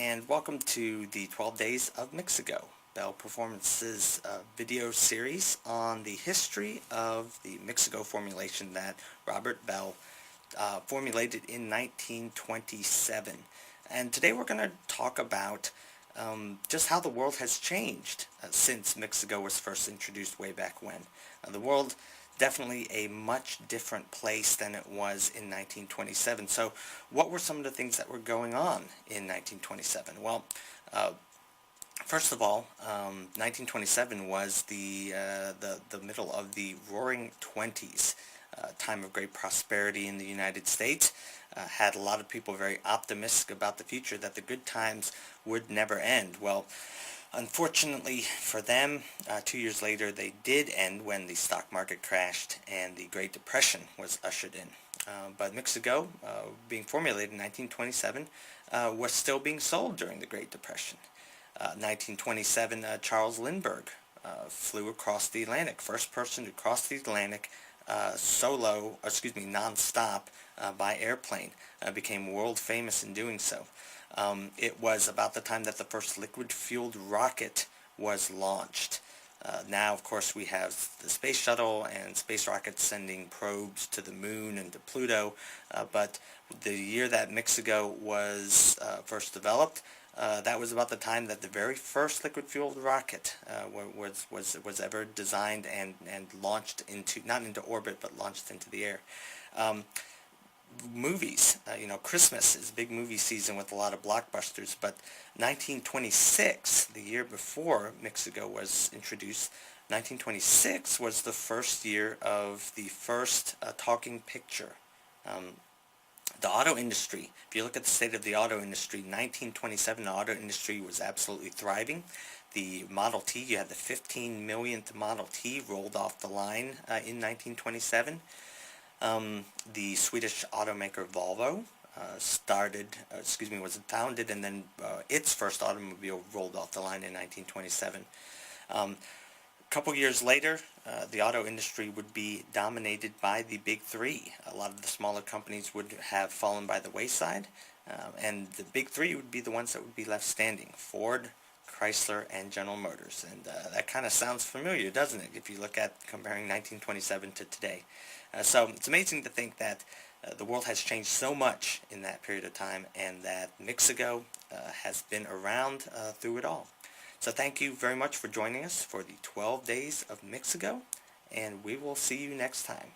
and welcome to the 12 Days of Mixago, Bell Performance's video series on the history of the Mixago formulation that Robert Bell formulated in 1927. And today we're going to talk about just how the world has changed since Mixago was first introduced way back when. The world definitely a much different place than it was in 1927. So what were some of the things that were going on in 1927? Well, first of all, 1927 was the middle of the Roaring Twenties, time of great prosperity in the United States. Had a lot of people very optimistic about the future, that the good times would never end. Well, unfortunately for them, 2 years later they did end when the stock market crashed and the Great Depression was ushered in. But Mixago, being formulated in 1927, was still being sold during the Great Depression. 1927, Charles Lindbergh flew across the Atlantic, first person to cross the Atlantic non-stop by airplane, became world famous in doing so. It was about the time that the first liquid-fueled rocket was launched. Now, of course, we have the space shuttle and space rockets sending probes to the moon and to Pluto, but the year that Mixago was first developed, that was about the time that the very first liquid-fueled rocket was ever designed and launched into, not into orbit, but launched into the air. Movies, Christmas is big movie season with a lot of blockbusters, but 1926, the year before Mixago was introduced, 1926 was the first year of the first talking picture. The auto industry, if you look at the state of the auto industry, 1927, the auto industry was absolutely thriving. The Model T, you had the 15 millionth Model T rolled off the line in 1927. The Swedish automaker Volvo was founded, and then its first automobile rolled off the line in 1927. A couple years later, the auto industry would be dominated by the big three. A lot of the smaller companies would have fallen by the wayside, and the big three would be the ones that would be left standing: Ford, Chrysler, and General Motors. And that kind of sounds familiar, doesn't it, if you look at comparing 1927 to today. So it's amazing to think that the world has changed so much in that period of time, and that Mixago has been around through it all. So thank you very much for joining us for the 12 Days of Mixago, and we will see you next time.